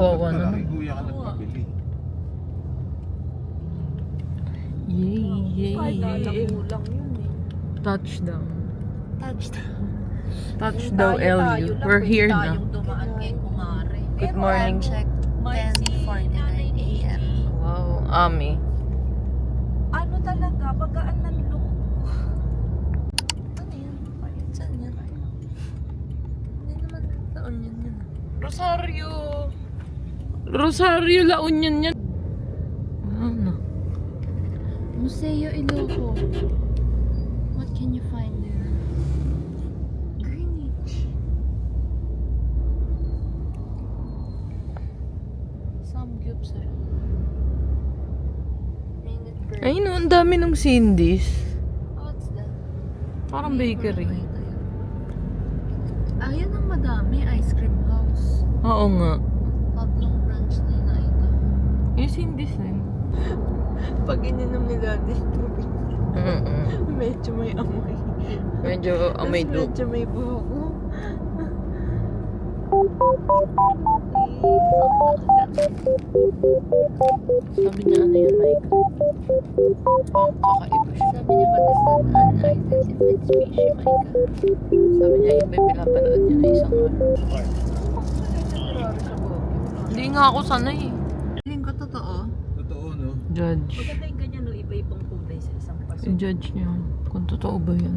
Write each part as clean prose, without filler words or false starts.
Oo, Ba't ano? pala kay kuya ka nagpabili? Yay, Ay, yay. lalamulang yun eh. Touchdown. Touchdown. Touchdown, LU. We're here na. Tayong dumaan kay Kumare. Good morning. Check 10:49 a.m. Wow, Ami. Ano talaga, bagaan ng look. Ano yan? Saan yan? Hindi naman taon yun yun. Rosario. Rosario, La Union yan. Ano? Museo Iloco. What can you find there? Greenwich. Samgyeopsal. Ay, no, ang dami ng Cindy's. What's that? Parang bakery. Ah, yan ang madami. Ice cream house. Oo nga. Tatlong branch na yun nakita. Yung Cindy's na yun. Pag ininom ni Daddy tubig, medyo may amoy. Medyo amoy do. Medyo may buhok. Sabi niya ano yun, Mike? Pang kakaiba siya. Sabi niya, what is that unidentified species, Micah? Sabi niya yung may pinapanood niya na isang ano. Hindi nga ako sanay eh. Feeling ko totoo. Totoo, no? Judge. Maganda yung ganyan, no? Iba-ibang kulay sa isang paso. I-judge niya kung totoo ba yan.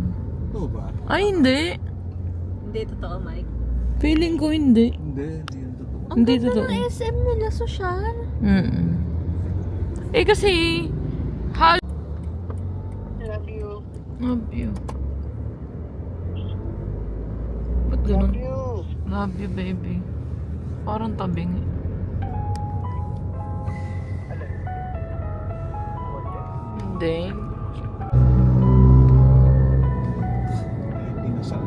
Totoo ba? Ay, hindi. Hindi totoo, Mike. Feeling ko hindi. Hindi, hindi yun totoo. Ang Hindi ganda totoo. ng SM nila, sosyal. Eh kasi, Love you. love you. Ba't ganun? Love you, baby. Parang tabing eh. Hindi. Inasal.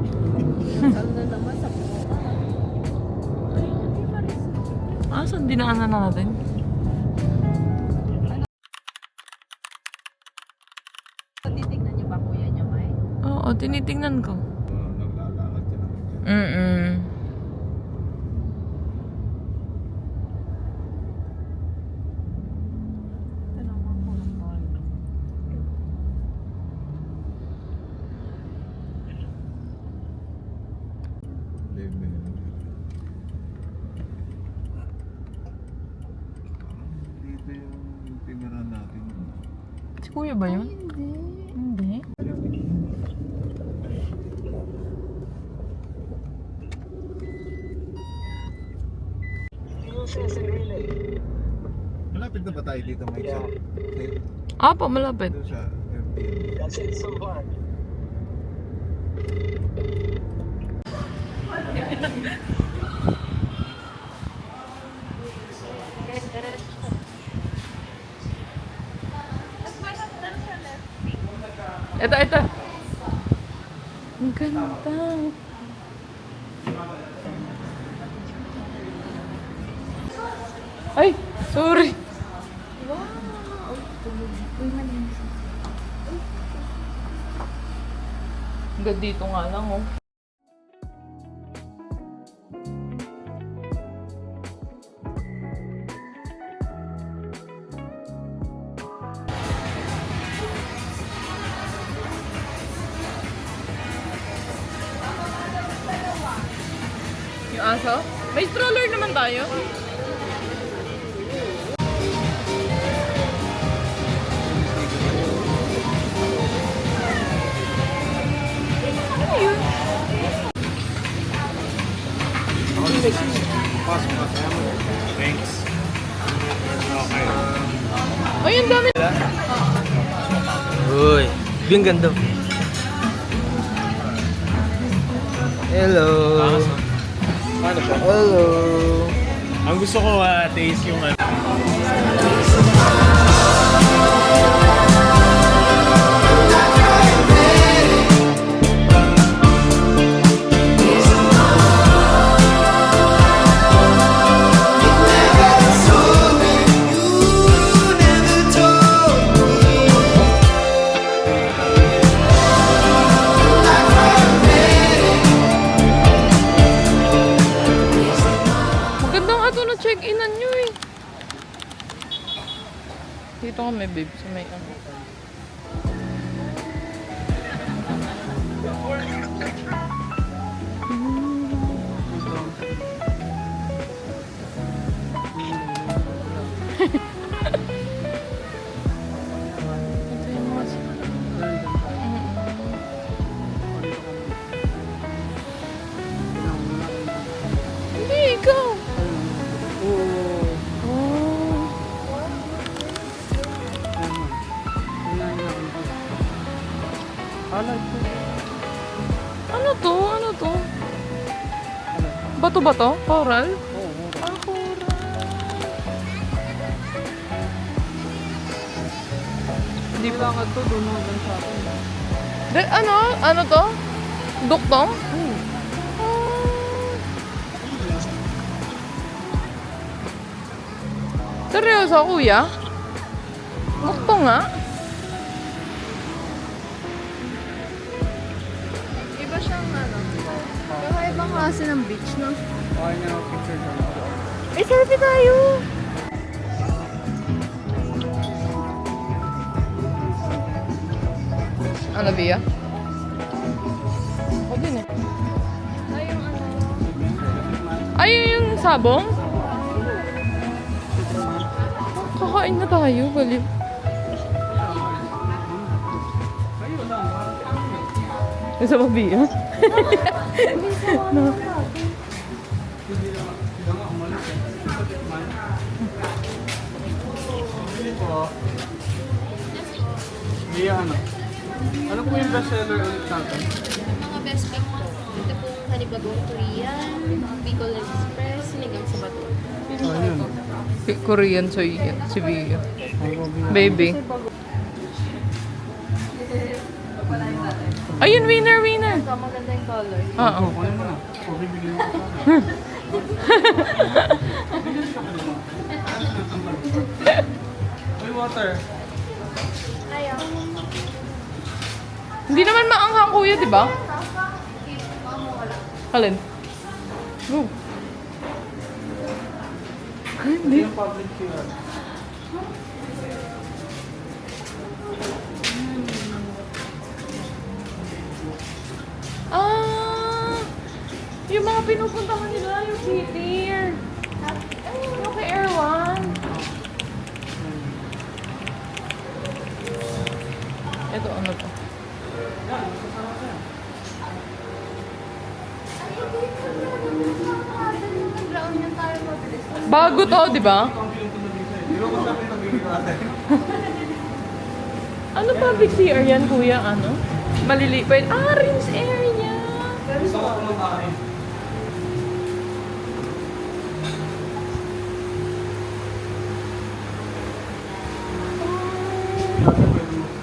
Nasal na naman sa buka. Ay, hindi pa rin. Saan dinaanan natin? Titignan niyo ba kuya niyo, Mike? Oo, tinitingnan ko. Naglalakad ka naman. Tanong mo kung ano. Lemon. Dito yung timira natin. Si kuya ba yun? Hindi. Hindi. Malapit na ba tayo dito, Mike? Apo, malapit. Dito sa Airbnb. That's it so far. Ito. Ang ganda. Ay, sorry. Hanggang dito nga lang, oh. Yung aso? May stroller naman tayo. Ano yun? Thanks. Okay. Ay, ang dami. Uy, yung ganda. Hello. Paano siya? Hello. Ang gusto ko taste yung ano. Magandang ato na check-inan may babe, sa may ano. Ito yung mga... Hindi, ikaw. Oh. Ano to? Ano to? Bato ba to? Coral? Ah, coral. Hindi pa nga to. Dumagan sa akin. Ano? Ano to? Duktong? Seryoso, kuya? Duktong nga? Iba siyang ano. Kakaibang klase ng beach, no? Eh, selfie tayo! Ano, Bia? Ako din eh. Ay, yung ano. Ay, yung sabong? Kakain na tayo, baliw. Isa pa, Bia? No. Ano po yung bestseller ulit natin? Mga best pick po. Ito pong Halibagong Korean, Bicol Express, Sinigang sa Bato. Korean, so yun. Si Bia. Baby. Ayun, winner, winner. Ito, maganda yung color. Oo. Ano mo na? Okay, bigyan mo ko. Ay, water. Ayaw. Hindi naman maanghang, kuya, di ba? Alin? Go. Hindi. Yung public here. Ah! Yung mga pinupuntahan nila, yung city. Yung kay Erwan. Ito, ano to? Bago to, di ba? Ano public CR yan, kuya? Ano? Maliliit pa yun. Ah, rinse area! Gusto ko kumakain.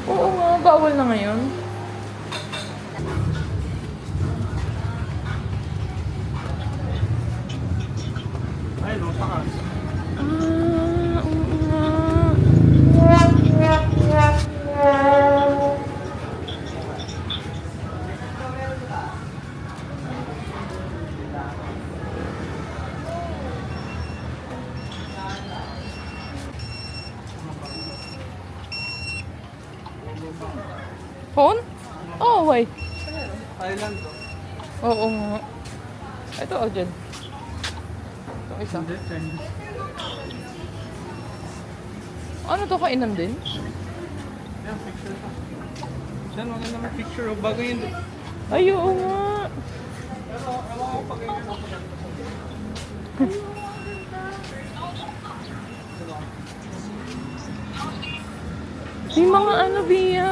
Oo nga, bawal na ngayon. Ay, no, takas. Ah, oo nga. Phone? Oh, wait. Thailand to. Oo nga. Ito, oh, dyan. Ito isa. Hindi, Chinese. Ano to, kainan din? Yan, picture pa. Yan, maganda may picture. Oh. Bago yun. Ay, oo nga. Pero, ewan ko pag ganyan ako. May mga ano, Bia.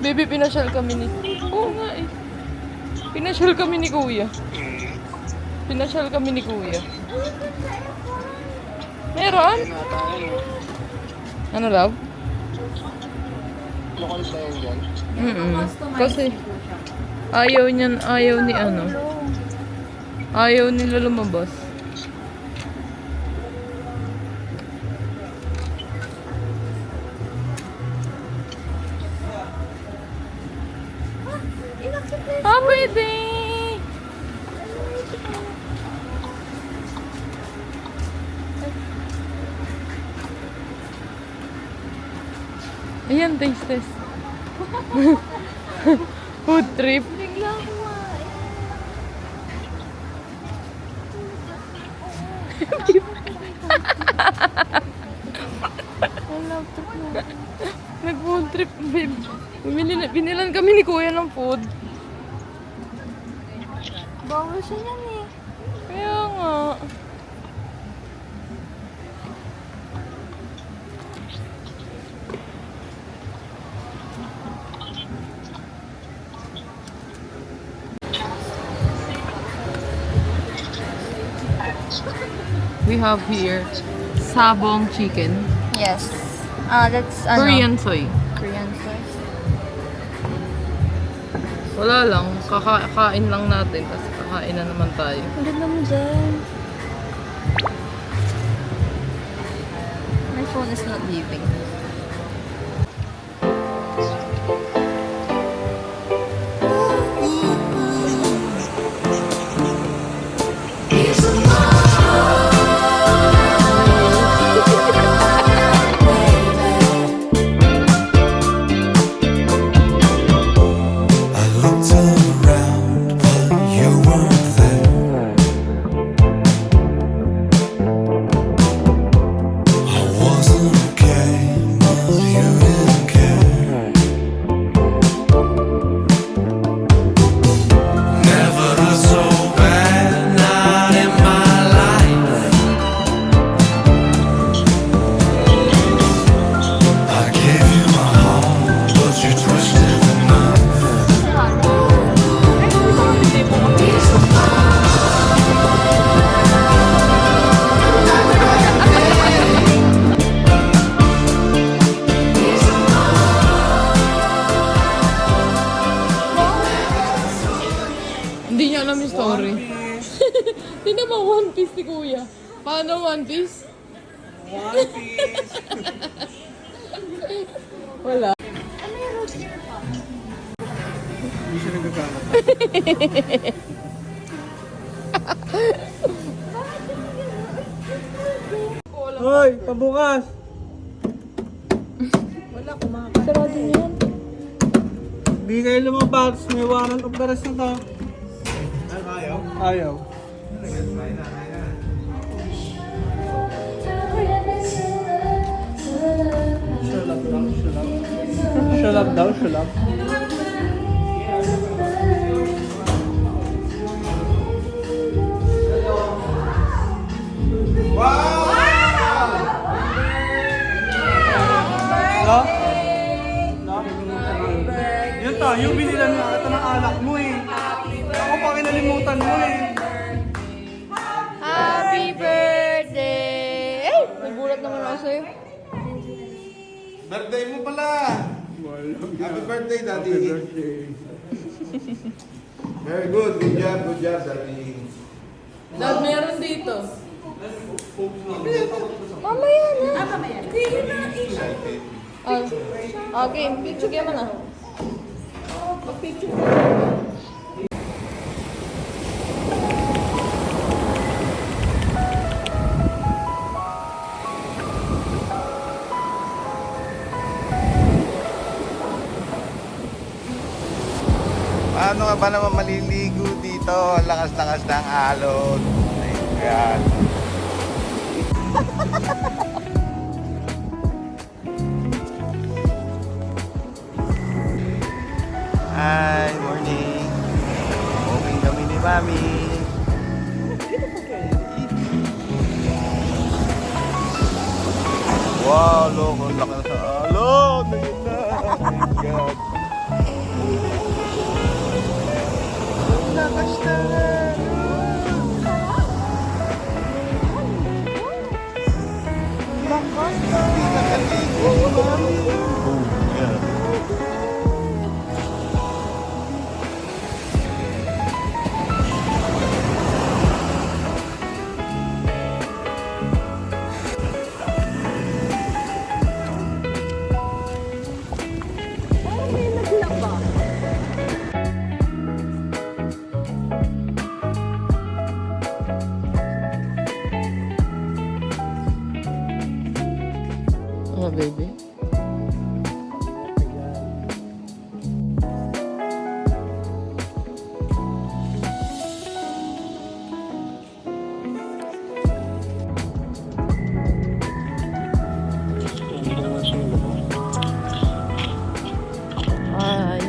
Baby, pinasyal kami ni... Oo nga eh. Pinasyal kami ni Kuya. Pinasyal kami ni Kuya. Meron? Ano daw? Kasi ayaw niyan, ayaw ni ano. Ayaw nila lumabas. Ah, pwede! Ayan, taste test. Food trip. Bigla kumain. Nag-food trip, babe. Binilan kami ni Kuya ng food. Bawal siya yan eh. Kaya nga. We have here sabong chicken, Yes. That's Korean soy. Korean sauce. Wala lang, kakain lang natin, tapos kakain na naman tayo. Ang ganda mo dyan. My phone is not leaving. I looked around, but you weren't there. I wasn't okay, but you didn't care. Never so bad, not in my life. I gave you my heart, but you twisted the knife. Hindi niya alam yung story. Hindi naman One Piece ni Kuya. Paano One Piece? One Piece. Wala. Hindi siya nagagalit. Hoy, pabukas! Sarado niya yan. Hindi kayo lumabas. May warrant of arrest na to. Ayaw? Ayaw. Shulab daw, shulab. Shulab daw, shulab. Hello? Yun to, yung binilan na ito ng alak mo eh. Ako pa kinalimutan mo eh. Happy birthday! Ay! Nagulat naman ako sa'yo. Birthday mo pala! Happy birthday, Daddy! Happy birthday. Very good, good job, Daddy. Dad, meron dito. Mamaya na. Okay, picture ka na. Paano nga ba naman maliligo dito? Ang lakas-lakas ng alon. Ayan. Hi, morning. Moving kami ni Mami. Wow, loko, ang laki na sa alon. Ayun na. Oh my God. Lakas na nga. Hindi nakaligo, Mami. Yeah. ka, baby? Hi.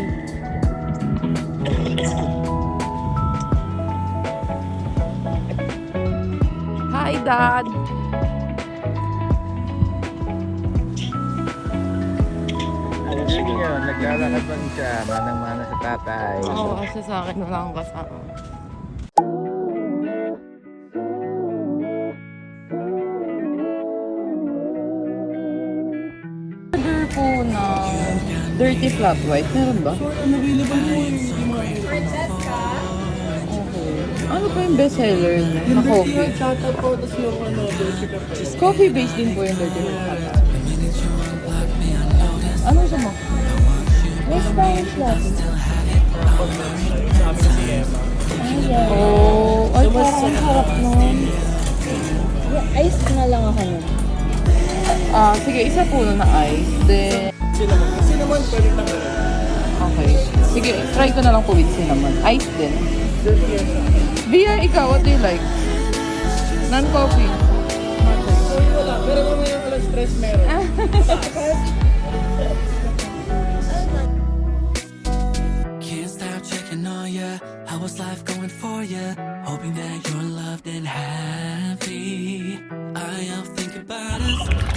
Hi, Dad. Sige yun, naglalakad lang siya. Manang-mana sa tatay. Oo, kasi sa akin wala akong kasama. Order po na dirty flat white. Meron ba? Unavailable mo yung Okay. Ano po yung best seller niya? Na coffee. chata po, tapos yung ano, dirty cafe. Coffee based din po yung dirty flat white. Ano sa mo? West Spanish latte. Oh, ay parang ang harap nun. Ice na lang ako nun. Ah, sige, isa po na ice. Then, Cinnamon, pwede na pwede. okay. Sige, try ko na lang po with cinnamon. Ice din. Via, ikaw, what do you like? Non-coffee. Wala, pero mamaya alas 3 meron. Can't stop checking on ya. How was life going for ya? Hoping that you're loved and happy. I am thinking about us.